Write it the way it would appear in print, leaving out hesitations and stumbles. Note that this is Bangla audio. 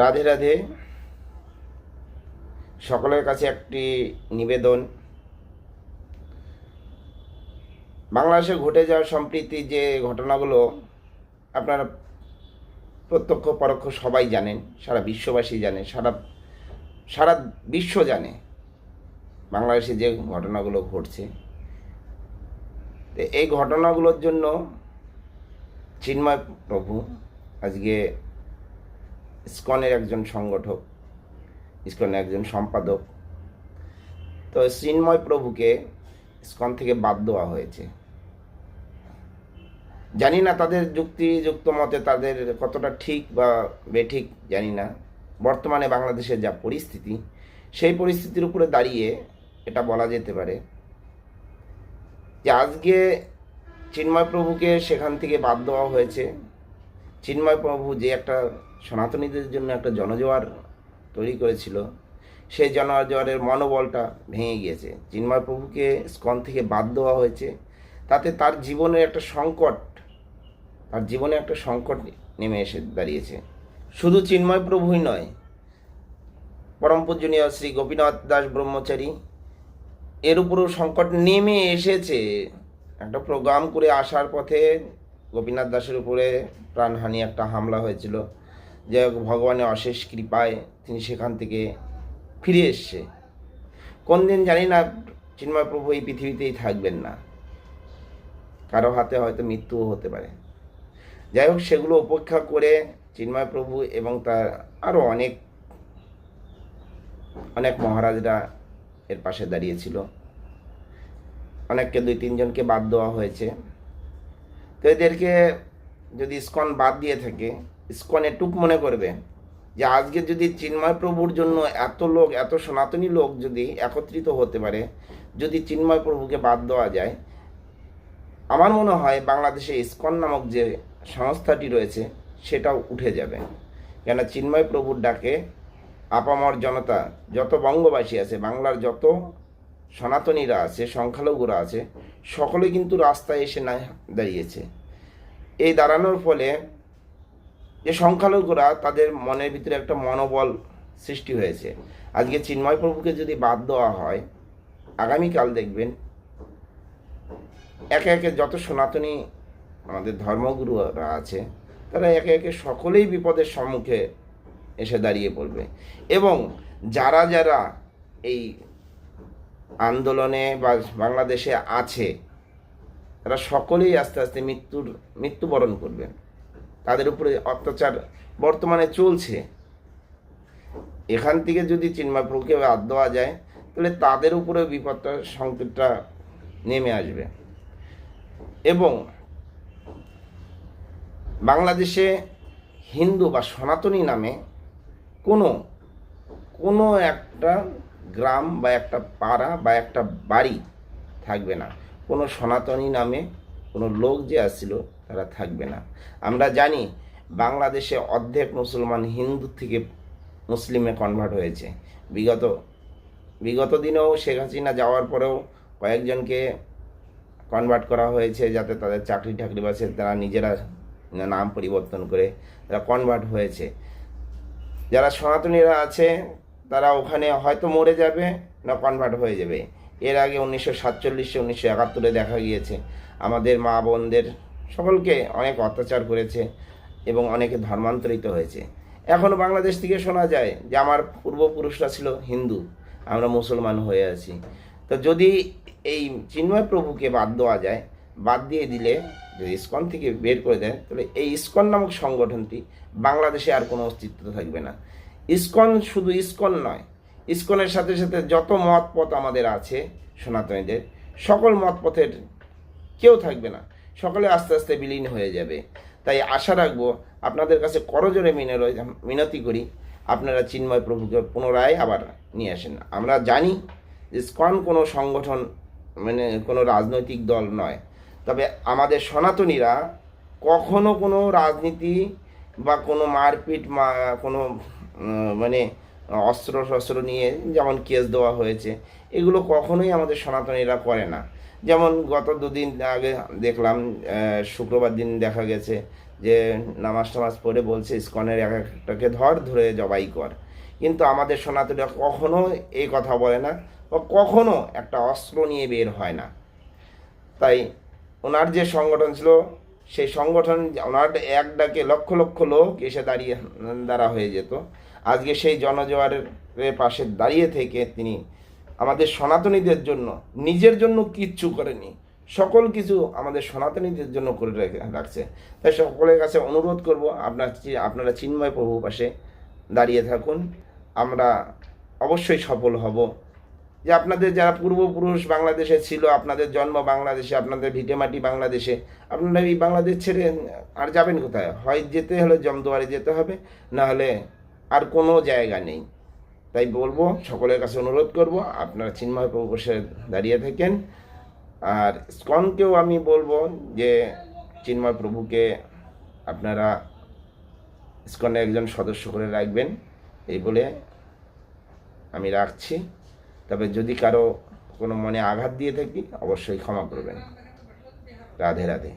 রাধে রাধে। সকলের কাছে একটি নিবেদন, বাংলাদেশে ঘটে যাওয়া সম্প্রতি যে ঘটনাগুলো আপনারা প্রত্যক্ষ পরোক্ষ সবাই জানেন, সারা বিশ্ববাসী জানে, সারা বিশ্ব জানে বাংলাদেশে যে ঘটনাগুলো ঘটছে। তো এই ঘটনাগুলোর জন্য চিন্ময় প্রভু আজকে ইসকনের একজন সংগঠক, ইসকনের একজন সম্পাদক। তো চিন্ময় প্রভুকে ইসকন থেকে বাদ দেওয়া হয়েছে। জানি না তাদের যুক্তিযুক্ত মতে তাদের কতটা ঠিক বা বেঠিক জানি না। বর্তমানে বাংলাদেশের যা পরিস্থিতি, সেই পরিস্থিতির উপরে দাঁড়িয়ে এটা বলা যেতে পারে যে আজকে চিন্ময় প্রভুকে সেখান থেকে বাদ দেওয়া হয়েছে। চিন্ময় প্রভু যে একটা সনাতনীদের জন্য একটা জনজোয়ার তৈরি করেছিল, সেই জনজোয়ারের মনোবলটা ভেঙে গিয়েছে। চিন্ময় প্রভুকে ইসকন থেকে বাদ দেওয়া হয়েছে, তাতে তার জীবনে একটা সংকট নেমে এসে দাঁড়িয়েছে। শুধু চিন্ময় প্রভুই নয়, পরম পূজনীয় শ্রী গোপীনাথ দাস ব্রহ্মচারী, এর উপরও সংকট নেমে এসেছে। একটা প্রোগ্রাম করে আসার পথে গোপীনাথ দাসের উপরে প্রাণহানি একটা হামলা হয়েছিল, যে ভগবানের অশেষ কৃপায় তিনি সেখান থেকে ফিরে এসছে। কোন দিন জানি না চিন্ময় প্রভু এই পৃথিবীতেই থাকবেন না, কারো হাতে হয়তো মৃত্যুও হতে পারে। যাই হোক, সেগুলো উপেক্ষা করে চিন্ময় প্রভু এবং তার আরও অনেক মহারাজরা এর পাশে দাঁড়িয়েছিল। অনেককে 2-3 জনকে বাদ দেওয়া হয়েছে। তো এদেরকে যদি ইসকন বাদ দিয়ে থাকে, ইসকন এটুক মনে করবে যে আজকে যদি চিন্ময় প্রভুর জন্য এত সনাতনী লোক যদি একত্রিত হতে পারে, যদি চিন্ময় প্রভুকে বাদ দেওয়া যায়, আমার মনে হয় বাংলাদেশে ইসকন নামক যে সংস্থাটি রয়েছে সেটাও উঠে যাবে। কেন চিন্ময় প্রভুর ডাকে আপামর জনতা, যত বঙ্গবাসী আছে, বাংলার যত সনাতনীরা আছে, সংখ্যালঘুরা আছে, সকলে কিন্তু রাস্তায় এসে না দাঁড়িয়েছে। এই দাঁড়ানোর ফলে যে সংখ্যালঘুরা, তাদের মনের ভিতরে একটা মনোবল সৃষ্টি হয়েছে। আজকে চিন্ময় প্রভুকে যদি বাদ দেওয়া হয়, আগামীকাল দেখবেন একে একে যত সনাতনী আমাদের ধর্মগুরুরা আছে, তারা একে একে সকলেই বিপদের সম্মুখে এসে দাঁড়িয়ে পড়বে। এবং যারা যারা এই আন্দোলনে বা বাংলাদেশে আছে, তারা সকলেই আস্তে আস্তে মৃত্যুবরণ করবে। তাদের উপরে অত্যাচার বর্তমানে চলছে। এখান থেকে যদি চিন্ময় প্রভুকে বাদ দেওয়া যায়, তাহলে তাদের উপরে বিপদটা, সংকটটা নেমে আসবে। এবং বাংলাদেশে হিন্দু বা সনাতনী নামে কোনো একটা গ্রাম বা একটা পাড়া বা একটা বাড়ি থাকবে না। কোনো সনাতনী নামে কোনো লোক যে আসছিল তারা থাকবে না। আমরা জানি বাংলাদেশে অর্ধেক মুসলমান হিন্দু থেকে মুসলিমে কনভার্ট হয়েছে। বিগত দিনেও শেখ হাসিনা যাওয়ার পরেও কয়েকজনকে কনভার্ট করা হয়েছে, যাতে তাদের চাকরি টাকরি বাসে তারা নিজেরা নাম পরিবর্তন করে তারা কনভার্ট হয়েছে। যারা সনাতনীরা আছে তারা ওখানে হয়তো মরে যাবে না কনভার্ট হয়ে যাবে। এর আগে 1947 1971 দেখা গিয়েছে আমাদের মা বোনদের সকলকে অনেক অত্যাচার করেছে এবং অনেকে ধর্মান্তরিত হয়েছে। এখনও বাংলাদেশ থেকে শোনা যায় যে আমার পূর্বপুরুষরা ছিল হিন্দু, আমরা মুসলমান হয়ে আছি। তো যদি এই চিন্ময় প্রভুকে বাদ দেওয়া যায়, বাদ দিয়ে দিলে, যদি ইসকন থেকে বের করে দেয়, তাহলে এই ইসকন নামক সংগঠনটি বাংলাদেশে আর কোনো অস্তিত্ব থাকবে না। ইসকন শুধু ইসকন নয়, ইসকনের সাথে সাথে যত মত পথ আমাদের আছে সনাতনীদের, সকল মত পথের কেউ থাকবে না, সকলে আস্তে আস্তে বিলীন হয়ে যাবে। তাই আশা রাখবো, আপনাদের কাছে করজোরে মিনতি করি, আপনারা চিন্ময় প্রভুকে পুনরায় আবার নিয়ে আসেন। আমরা জানি ইসকন কোনো সংগঠন, মানে কোনো রাজনৈতিক দল নয়, তবে আমাদের সনাতনীরা কখনো কোনো রাজনীতি বা কোনো মারপিট, কোনো মানে অস্ত্র নিয়ে যেমন কেস দেওয়া হয়েছে, এগুলো কখনোই আমাদের সনাতনীরা করে না। যেমন গত 2 দিন আগে দেখলাম, শুক্রবার দিন দেখা গেছে যে নামাজ টামাজ পড়ে বলছে ইসকনের এক একটাকে ধরে জবাই কর, কিন্তু আমাদের সনাতনীরা কখনো এই কথা বলে না বা কখনো একটা অস্ত্র নিয়ে বের হয় না। তাই ওনার যে সংগঠন ছিল সেই সংগঠন, ওনার এক ডাকে লক্ষ লক্ষ লোক এসে দাঁড়া হয়ে যেত। আজকে সেই জনজোয়ারের পাশে দাঁড়িয়ে থেকে তিনি আমাদের সনাতনীদের জন্য, নিজের জন্য কিচ্ছু করেনি, সকল কিছু আমাদের সনাতনীদের জন্য করে রাখছে। তাই সকলের কাছে অনুরোধ করব, আপনারা চিন্ময় প্রভুর পাশে দাঁড়িয়ে থাকুন। আমরা অবশ্যই সফল হব। যে আপনাদের যারা পূর্বপুরুষ বাংলাদেশে ছিল, আপনাদের জন্ম বাংলাদেশে, আপনাদের ভিটেমাটি বাংলাদেশে, আপনারা এই বাংলাদেশ ছেড়ে আর যাবেন কোথায়? হয় যেতে হলে জমদুয়ারে যেতে হবে, না হলে আর কোনো জায়গা নেই। তাই বলবো, সকলের কাছে অনুরোধ করব, আপনারা চিন্ময় প্রভু বসে দাঁড়িয়ে থাকেন। আর ইসকনকেও আমি বলবো যে চিন্ময় প্রভুকে আপনারা ইসকনের একজন সদস্য করে রাখবেন, এই বলে আমি রাখছি। তবে যদি কারো কোনো মনে আঘাত দিয়ে থাকি অবশ্যই ক্ষমা করবেন। রাধে রাধে।